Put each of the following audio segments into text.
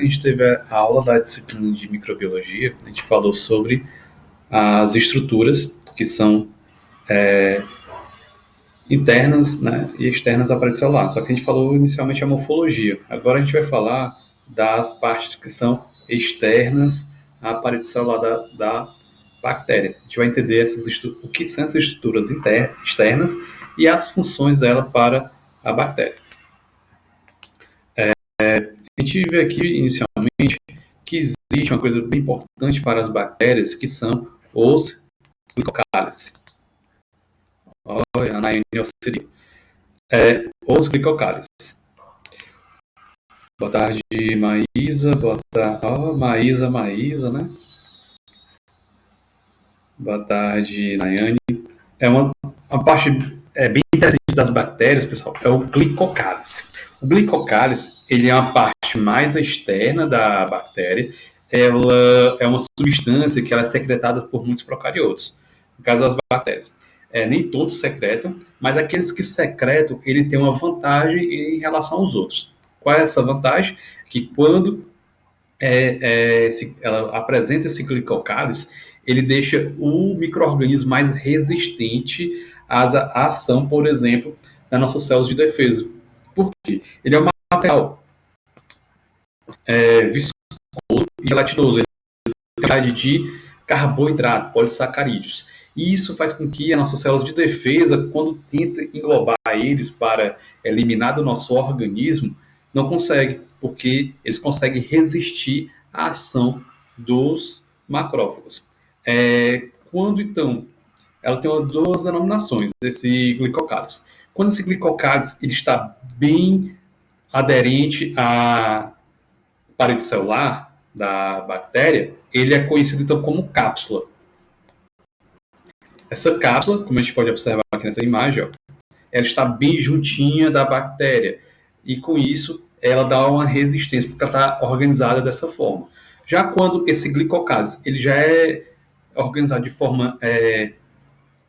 a gente teve a aula da disciplina de microbiologia, a gente falou sobre as estruturas que são internas, né, e externas à parede celular. Só que a gente falou inicialmente a morfologia. Agora a gente vai falar das partes que são externas à parede celular da bactéria. A gente vai entender o que são essas estruturas externas e as funções dela para a bactéria. A gente vê aqui inicialmente que existe uma coisa bem importante para as bactérias, que são os glicocálices. Olha, a Nayane auxilia. Os glicocálices. Boa tarde, Maísa. Boa tarde. Maísa, né? Boa tarde, Nayane. Uma parte bem interessante das bactérias, pessoal, é o glicocálice. O glicocálice, ele é uma parte mais externa da bactéria. Ela é uma substância que ela é secretada por muitos procariotos. No caso das bactérias. Nem todos secretam, mas aqueles que secretam, ele tem uma vantagem em relação aos outros. Qual é essa vantagem? Que quando ela apresenta esse glicocálice, ele deixa o micro-organismo mais resistente à ação, por exemplo, das nossas células de defesa. Por quê? Ele é um material viscoso e gelatinoso. Ele tem quantidade de carboidrato, polissacarídeos. E isso faz com que as nossas células de defesa, quando tenta englobar eles para eliminar do nosso organismo, não consegue, porque eles conseguem resistir à ação dos macrófagos. Quando, então, ela tem duas denominações, esse glicocálice. Quando esse glicocálice ele está bem aderente à parede celular da bactéria, ele é conhecido, então, como cápsula. Essa cápsula, como a gente pode observar aqui nessa imagem, ela está bem juntinha da bactéria. E com isso, ela dá uma resistência, porque ela está organizada dessa forma. Já quando esse glicocálice ele já é organizado de forma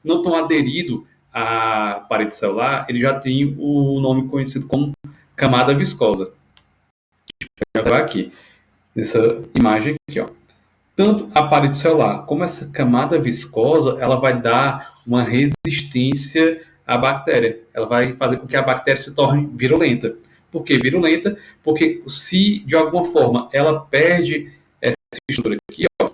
não tão aderido à parede celular, ele já tem o nome conhecido como camada viscosa. A gente vai aqui, nessa imagem aqui, ó. Tanto a parede celular como essa camada viscosa, ela vai dar uma resistência à bactéria. Ela vai fazer com que a bactéria se torne virulenta. Por que virulenta? Porque se, de alguma forma, ela perde essa estrutura aqui, ó,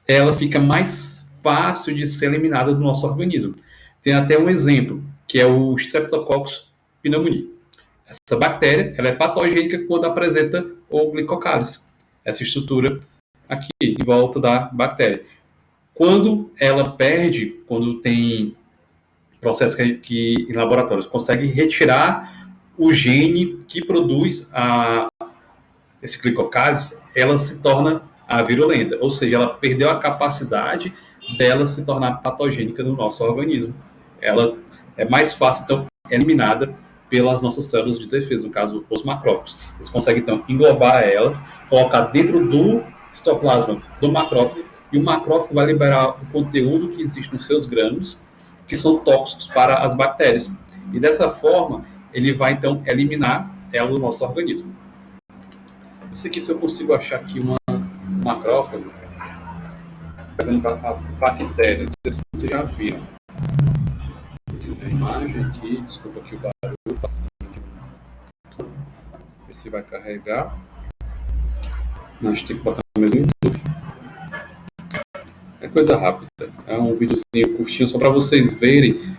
ela fica mais fácil de ser eliminada do nosso organismo. Tem até um exemplo, que é o Streptococcus pneumoniae. Essa bactéria ela é patogênica quando apresenta o glicocálice, essa estrutura aqui em volta da bactéria. Quando ela perde, quando tem processos que em laboratórios conseguem retirar o gene que produz esse glicocálice, ela se torna virulenta, ou seja, ela perdeu a capacidade dela se tornar patogênica no nosso organismo. Ela é mais fácil, então, eliminada pelas nossas células de defesa, no caso, os macrófagos. Eles conseguem, então, englobar ela, colocar dentro do citoplasma do macrófago, e o macrófago vai liberar o conteúdo que existe nos seus grânulos, que são tóxicos para as bactérias. E dessa forma, ele vai, então, eliminar ela do nosso organismo. Não sei aqui se eu consigo achar aqui um macrófago pegando a bactéria. Não sei se vocês já viram. A imagem aqui, desculpa aqui o barulho, passando aqui. Ver se vai carregar. Não, a gente tem que botar no mesmo YouTube. É coisa rápida. É um videozinho curtinho só para vocês verem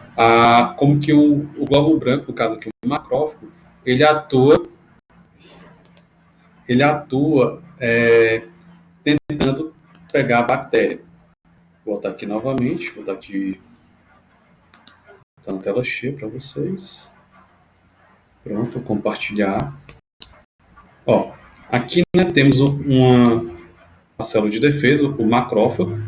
como que o glóbulo branco, no caso aqui, o macrófago, ele atua tentando pegar a bactéria. Vou botar aqui novamente, vou botar aqui na tela cheia para vocês. Pronto, compartilhar. Ó, aqui, né, temos uma célula de defesa, o macrófago,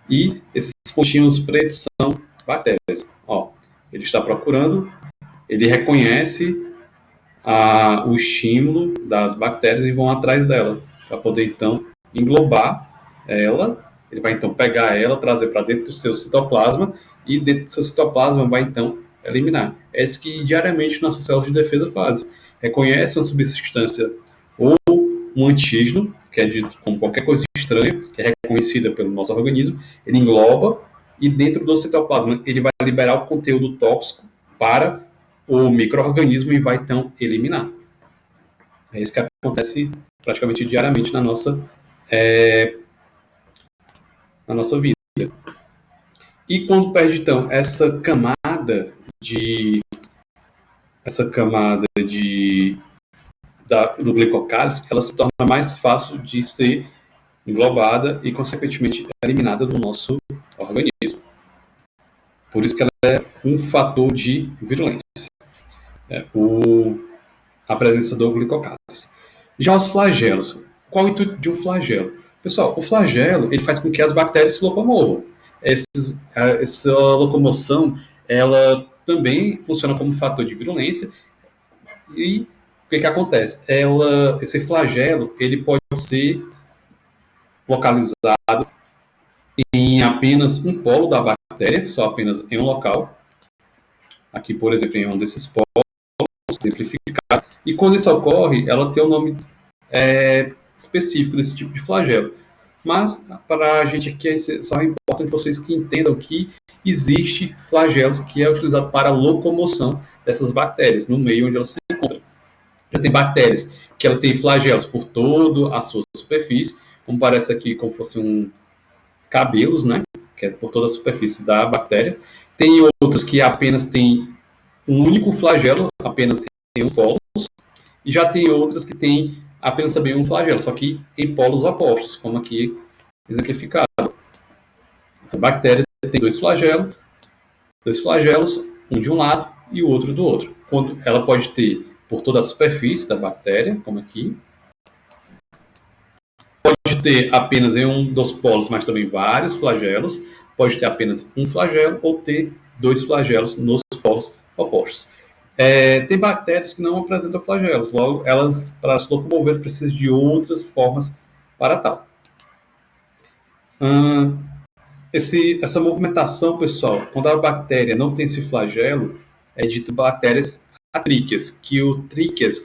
e esses pontinhos pretos são bactérias. Ó, ele está procurando, ele reconhece o estímulo das bactérias e vão atrás dela, para poder, então, englobar ela. Ele vai, então, pegar ela, trazer para dentro do seu citoplasma, e dentro do seu citoplasma vai, então, eliminar. É isso que, diariamente, nossas células de defesa fazem. Reconhecem uma substância ou um antígeno, que é dito como qualquer coisa estranha, que é reconhecida pelo nosso organismo, ele engloba e dentro do citoplasma ele vai liberar o conteúdo tóxico para o micro-organismo e vai então eliminar. É isso que acontece praticamente diariamente na nossa vida. E quando perde então essa camada do glicocálice, ela se torna mais fácil de ser englobada e, consequentemente, eliminada do nosso organismo. Por isso que ela é um fator de virulência, a presença do glicocálice. Já os flagelos. Qual o intuito de um flagelo? Pessoal, o flagelo ele faz com que as bactérias se locomovam. Essa locomoção ela também funciona como fator de virulência. E o que acontece? Esse flagelo ele pode ser localizado em apenas um polo da bactéria, só apenas em um local. Aqui, por exemplo, em um desses polos, simplificado. E quando isso ocorre, ela tem um nome específico desse tipo de flagelo. Mas, para a gente aqui, só é importante vocês que entendam que existe flagelos que é utilizado para a locomoção dessas bactérias no meio onde elas se encontram. Já tem bactérias que ela tem flagelos por toda a sua superfície, como parece aqui como fosse cabelos, né? Que é por toda a superfície da bactéria. Tem outras que apenas tem um único flagelo, apenas em um polos, e já tem outras que tem apenas também um flagelo, só que em polos opostos, como aqui exemplificado. Essa bactéria tem dois flagelos, um de um lado e o outro do outro. Quando ela pode ter por toda a superfície da bactéria, como aqui. Pode ter apenas em um dos polos, mas também vários flagelos. Pode ter apenas um flagelo ou ter dois flagelos nos polos opostos. Tem bactérias que não apresentam flagelos, logo, elas, para se locomover, precisam de outras formas para tal. Essa movimentação, pessoal, quando a bactéria não tem esse flagelo, é dito bactérias atríqueas, que o tríqueas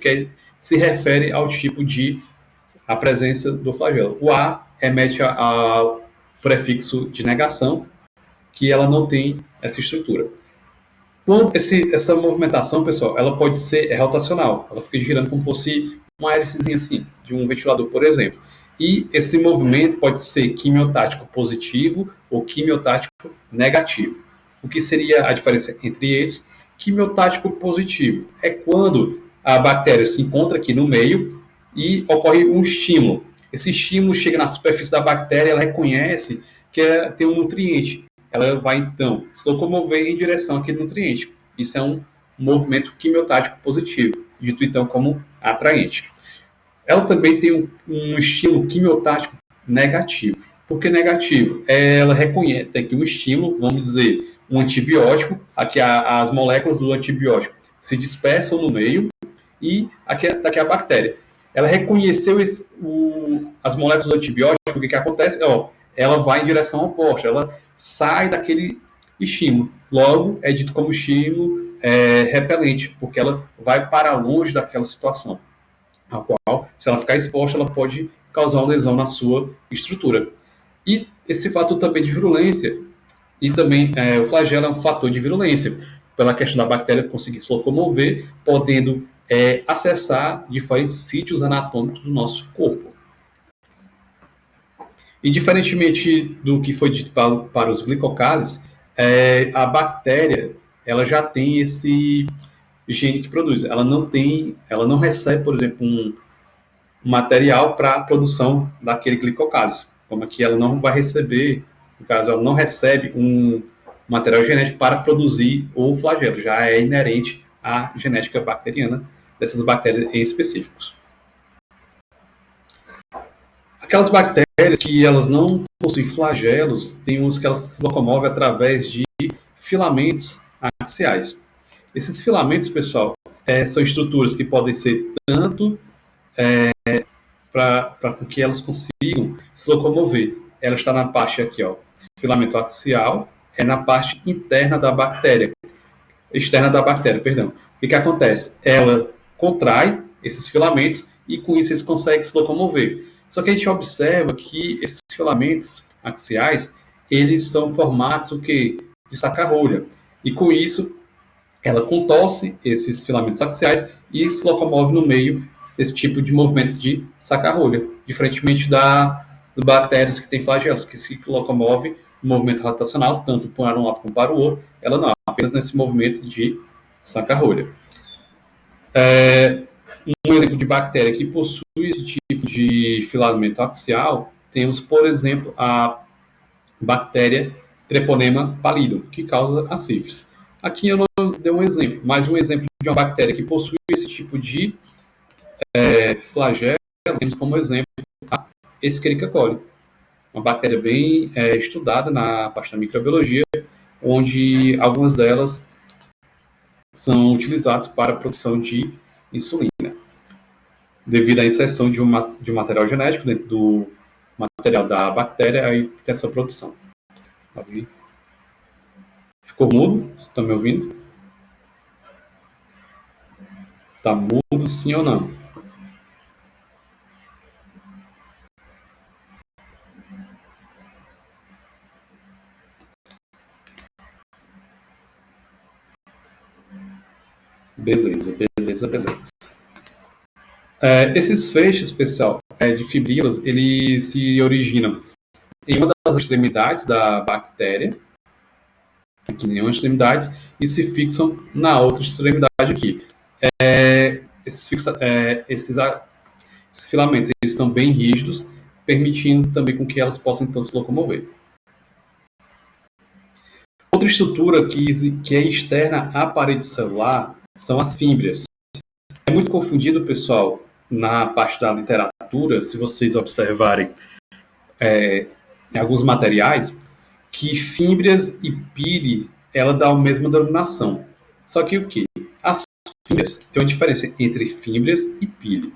se refere ao tipo de a presença do flagelo. O A remete ao prefixo de negação, que ela não tem essa estrutura. Quando essa movimentação, pessoal, ela pode ser rotacional. Ela fica girando como se fosse uma hélicezinha assim, de um ventilador, por exemplo. E esse movimento pode ser quimiotático positivo ou quimiotático negativo. O que seria a diferença entre eles? Quimiotático positivo é quando a bactéria se encontra aqui no meio e ocorre um estímulo. Esse estímulo chega na superfície da bactéria, ela reconhece que tem um nutriente. Ela vai, então, se locomover em direção àquele nutriente. Isso é um movimento quimiotático positivo, dito, então, como atraente. Ela também tem um estímulo quimiotático negativo. Por que negativo? Ela reconhece que um estímulo, vamos dizer, um antibiótico, aqui as moléculas do antibiótico se dispersam no meio e aqui a bactéria. Ela reconheceu as moléculas do antibiótico, o que acontece? Ela vai em direção oposta, ela sai daquele estímulo. Logo, é dito como estímulo repelente, porque ela vai para longe daquela situação, a qual, se ela ficar exposta, ela pode causar uma lesão na sua estrutura. E esse fator também de virulência, e também o flagelo é um fator de virulência, pela questão da bactéria conseguir se locomover, podendo acessar diferentes sítios anatômicos do nosso corpo. E diferentemente do que foi dito para os glicocálices, a bactéria ela já tem esse gene que produz. Ela não recebe, por exemplo, um material para a produção daquele glicocálice. Como aqui ela não vai receber, no caso, ela não recebe um material genético para produzir o flagelo. Já é inerente à genética bacteriana dessas bactérias em específicos. Aquelas bactérias que elas não possuem flagelos, tem uns que elas se locomovem através de filamentos axiais. Esses filamentos, pessoal, são estruturas que podem ser tanto para que elas consigam se locomover. Ela está na parte aqui, esse filamento axial é na parte interna da bactéria, externa da bactéria, perdão. O que acontece? Ela contrai esses filamentos e com isso eles conseguem se locomover. Só que a gente observa que esses filamentos axiais, eles são formatos o quê? De saca-rolha. E com isso, ela contorce esses filamentos axiais e se locomove no meio desse tipo de movimento de saca-rolha, diferentemente das bactérias que têm flagelos, que se locomove no movimento rotacional, tanto para um lado como para o outro, ela não, apenas nesse movimento de saca-rolha. Um exemplo de bactéria que possui esse tipo de filamento axial, temos, por exemplo, a bactéria Treponema pallidum, que causa a sífilis. Aqui eu não dei um exemplo, mas um exemplo de uma bactéria que possui esse tipo de flagelo, temos como exemplo a Escherichia coli, uma bactéria bem estudada na parte da microbiologia, onde algumas delas são utilizadas para a produção de insulina, devido à inserção de um material genético dentro do material da bactéria, aí tem essa produção. Ficou mudo? Estão me ouvindo? Está mudo, sim ou não? Beleza. Esses feixes, pessoal, de fibrilas, eles se originam em uma das extremidades da bactéria, aqui em uma extremidade, e se fixam na outra extremidade aqui. Esses filamentos eles são bem rígidos, permitindo também com que elas possam então se locomover. Outra estrutura que é externa à parede celular são as fímbrias. É muito confundido, pessoal, na parte da literatura, se vocês observarem em alguns materiais, que fímbrias e pili, ela dá a mesma denominação. Só que o quê? As fímbrias, tem uma diferença entre fímbrias e pili.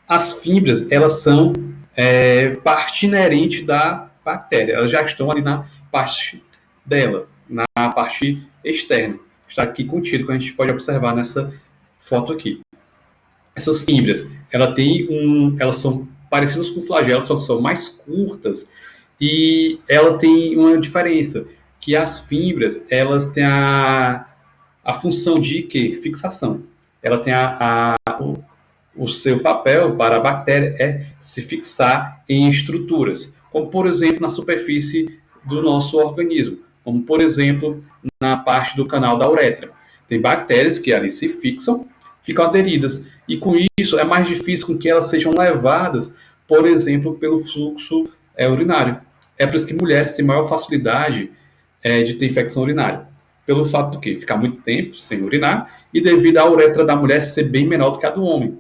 As fímbrias, elas são parte inerente da bactéria. Elas já estão ali na parte dela, na parte externa. Está aqui contido, como a gente pode observar nessa foto aqui. Essas fímbrias, elas são parecidas com flagelos, só que são mais curtas, e ela tem uma diferença, que as fímbrias, elas têm a função de quê? Fixação. Ela tem o seu papel para a bactéria é se fixar em estruturas, como, por exemplo, na superfície do nosso organismo, como, por exemplo, na parte do canal da uretra. Tem bactérias que ali se fixam, ficam aderidas, e com isso é mais difícil com que elas sejam levadas, por exemplo, pelo fluxo urinário. É por isso que mulheres têm maior facilidade de ter infecção urinária, pelo fato do quê? Ficar muito tempo sem urinar, e devido à uretra da mulher ser bem menor do que a do homem.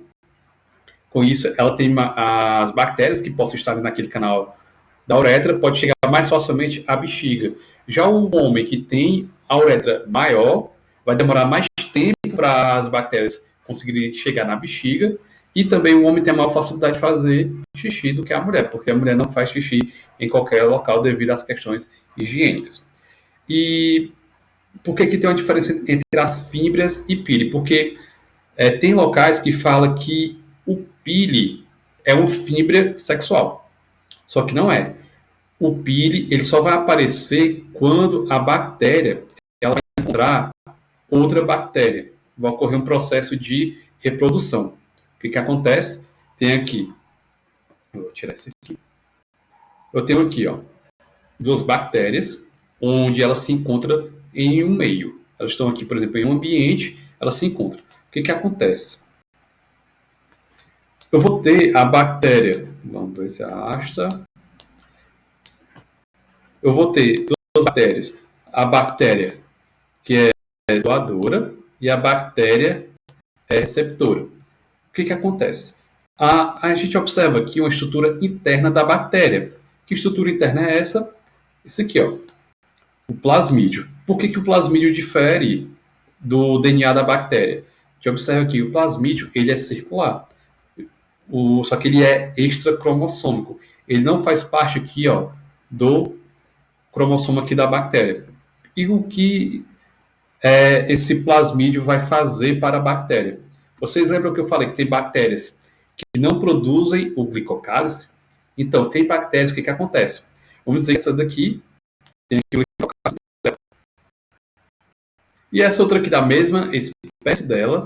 Com isso, ela tem as bactérias que possam estar naquele canal da uretra, pode chegar mais facilmente à bexiga. Já o homem que tem a uretra maior, vai demorar mais tempo para as bactérias conseguirem chegar na bexiga, e também o homem tem a maior facilidade de fazer xixi do que a mulher, porque a mulher não faz xixi em qualquer local devido às questões higiênicas. E por que tem uma diferença entre as fímbrias e pili? Porque tem locais que falam que o pili é uma fímbria sexual, só que não é. O pili ele só vai aparecer quando a bactéria ela vai encontrar outra bactéria. Vai ocorrer um processo de reprodução. O que acontece? Tem aqui, eu vou tirar esse aqui. Eu tenho aqui, duas bactérias, onde elas se encontram em um meio. Elas estão aqui, por exemplo, em um ambiente, elas se encontram. O que acontece? Eu vou ter a bactéria, vamos ver se arrasta. Eu vou ter duas bactérias. A bactéria que é doadora e a bactéria é receptora. O que acontece? A gente observa aqui uma estrutura interna da bactéria. Que estrutura interna é essa? Esse aqui, o plasmídio. Por que o plasmídio difere do DNA da bactéria? A gente observa aqui, o plasmídio ele é circular. Só que ele é extracromossômico. Ele não faz parte aqui do cromossomo aqui da bactéria. E o que esse plasmídio vai fazer para a bactéria? Vocês lembram que eu falei que tem bactérias que não produzem o glicocálise. Então, tem bactérias, o que acontece? Vamos dizer que essa daqui tem aqui o glicocálise dela. E essa outra aqui da mesma espécie dela,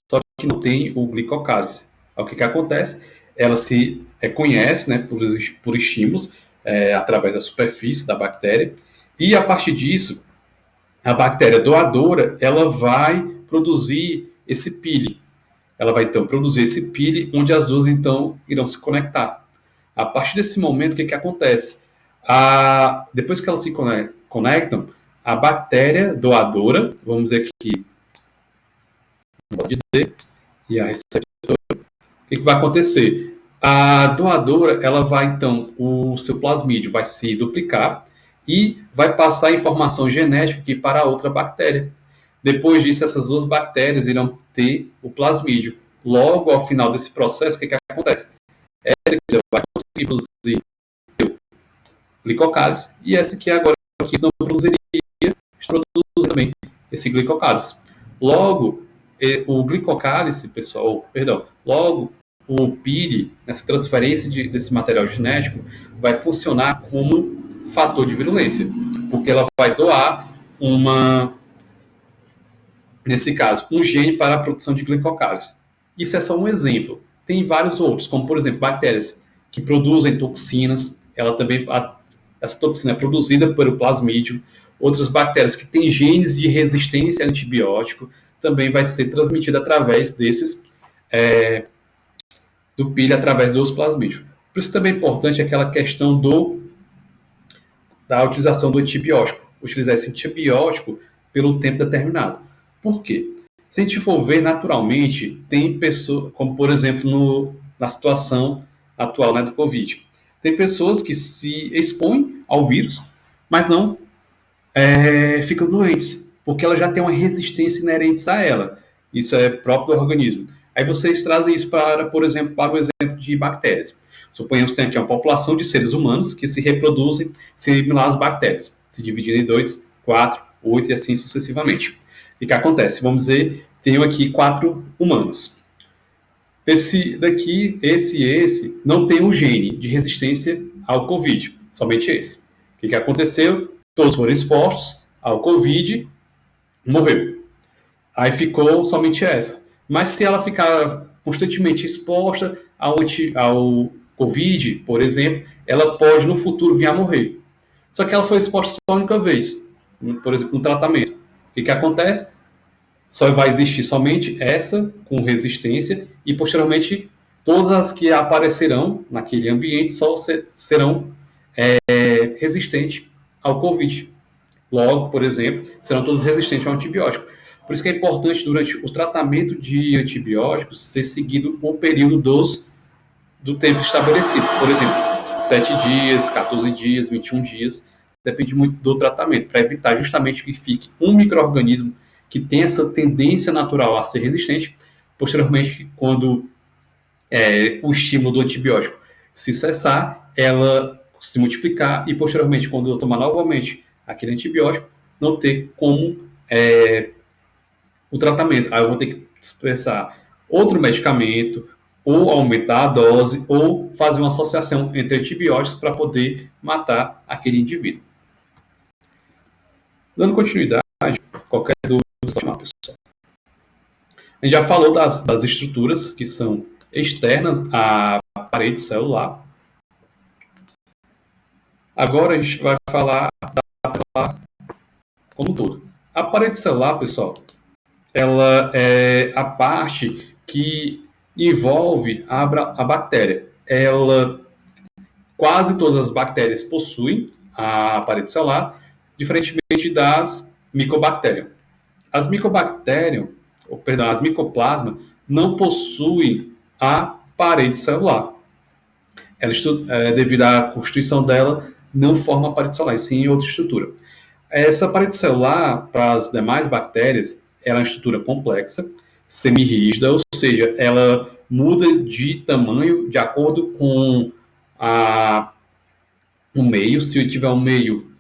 só que não tem o glicocálise. O que acontece? Ela se reconhece, né, por estímulos através da superfície da bactéria, e a partir disso, a bactéria doadora ela vai produzir esse pile. Ela vai então produzir esse pile onde as duas então irão se conectar. A partir desse momento, o que acontece? Depois que elas se conectam, a bactéria doadora, vamos dizer aqui, pode dizer, e a receptora, o que vai acontecer? A doadora, ela vai então, o seu plasmídio vai se duplicar e vai passar a informação genética aqui para a outra bactéria. Depois disso, essas duas bactérias irão ter o plasmídio. Logo, ao final desse processo, o que acontece? Essa aqui vai conseguir produzir o glicocálise e essa aqui agora que não produziria, produz também esse glicocálise. Logo, o glicocálise, pessoal, logo o PIRI, essa transferência desse material genético, vai funcionar como fator de virulência, porque ela vai doar nesse caso, um gene para a produção de glicocálise. Isso é só um exemplo. Tem vários outros, como por exemplo, bactérias que produzem toxinas, essa toxina é produzida pelo plasmídio. Outras bactérias que têm genes de resistência a antibiótico também vai ser transmitida através do PIL, através dos plasmídios. Por isso também é importante aquela questão da utilização do antibiótico. Utilizar esse antibiótico pelo tempo determinado. Por quê? Se a gente for ver naturalmente, tem pessoas, como por exemplo na situação atual, né, do Covid, tem pessoas que se expõem ao vírus, mas não ficam doentes, porque ela já tem uma resistência inerente a ela. Isso é próprio do organismo. Aí vocês trazem isso por exemplo, para o exemplo de bactérias. Suponhamos que tem aqui uma população de seres humanos que se reproduzem similar às bactérias, se dividindo em 2, 4, 8 e assim sucessivamente. E o que acontece? Vamos dizer, tenho aqui 4 humanos. Esse daqui, esse, não tem um gene de resistência ao Covid, somente esse. O que aconteceu? Todos foram expostos ao Covid, morreu. Aí ficou somente essa. Mas se ela ficar constantemente exposta ao Covid, por exemplo, ela pode no futuro vir a morrer. Só que ela foi exposta só a única vez, por exemplo, no tratamento. O que acontece? Só vai existir somente essa com resistência e posteriormente todas as que aparecerão naquele ambiente só serão resistentes ao Covid. Logo, por exemplo, serão todos resistentes ao antibiótico. Por isso que é importante, durante o tratamento de antibióticos, ser seguido o período do tempo estabelecido. Por exemplo, 7 dias, 14 dias, 21 dias. Depende muito do tratamento, para evitar justamente que fique um micro-organismo que tem essa tendência natural a ser resistente. Posteriormente, quando o estímulo do antibiótico se cessar, ela se multiplicar e, posteriormente, quando eu tomar novamente aquele antibiótico, não ter como o tratamento. Aí eu vou ter que expressar outro medicamento, ou aumentar a dose, ou fazer uma associação entre antibióticos para poder matar aquele indivíduo. Dando continuidade, qualquer dúvida, pessoal. A gente já falou das estruturas que são externas à parede celular. Agora a gente vai falar da celular como um todo. A parede celular, pessoal, ela é a parte que envolve a bactéria. Quase todas as bactérias possuem a parede celular, diferentemente das micobactérias. As micoplasmas não possuem a parede celular. Ela, devido à constituição dela, não forma a parede celular, e sim outra estrutura. Essa parede celular, para as demais bactérias, ela é uma estrutura complexa, semirrígida, ou seja, ela muda de tamanho de acordo com o meio. Se eu tiver um meio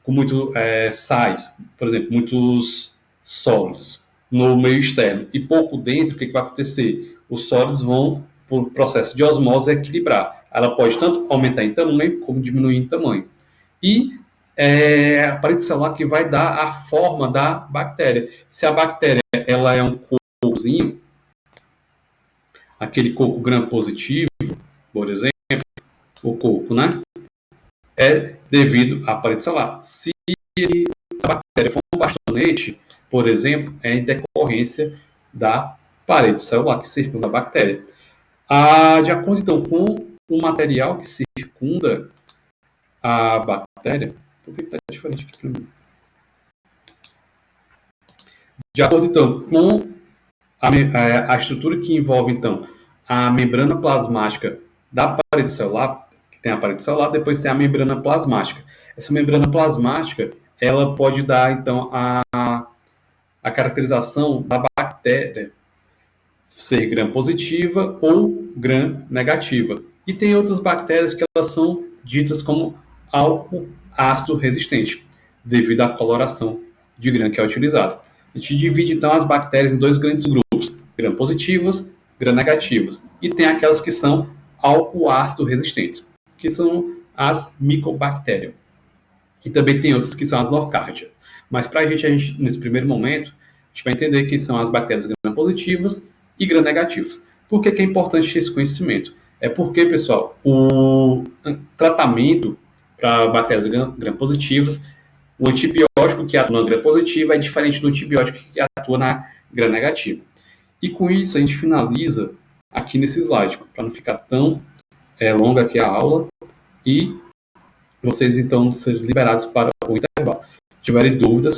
com muito sais, por exemplo, muitos sólidos no meio externo e pouco dentro, o que vai acontecer? os sólidos vão, por processo de osmose, equilibrar. Ela pode tanto aumentar em tamanho como diminuir em tamanho. E é a parede celular que vai dar a forma da bactéria. Se a bactéria ela é um cocozinho, aquele coco gram-positivo, por exemplo, o coco, né? É devido à parede celular. Se a bactéria for um bastonete, por exemplo, é em decorrência da parede celular que circunda a bactéria. De acordo, então, com o material que circunda a bactéria, por que está diferente aqui para mim? De acordo, então, com a estrutura que envolve, então, a membrana plasmática da parede celular, que tem a parede celular, depois tem a membrana plasmática. Essa membrana plasmática, ela pode dar, então, a caracterização da bactéria ser gram-positiva ou gram-negativa. E tem outras bactérias que elas são ditas como álcool ácido resistente, devido à coloração de gram que é utilizada. A gente divide, então, as bactérias em dois grandes grupos, gram-positivas, gram-negativas. E tem aquelas que são álcool ácido resistentes, que são as Mycobacterium. E também tem outras que são as Nocardias. Mas para a gente, nesse primeiro momento, a gente vai entender que são as bactérias gram-positivas e gram-negativas. Por que é importante esse conhecimento? É porque, pessoal, o tratamento para bactérias gram-positivas, o antibiótico que atua na gram-positiva é diferente do antibiótico que atua na gram-negativa. E com isso a gente finaliza aqui nesse slide, para não ficar tão longa aqui a aula, e vocês então serem liberados para o intervalo. Se tiverem dúvidas,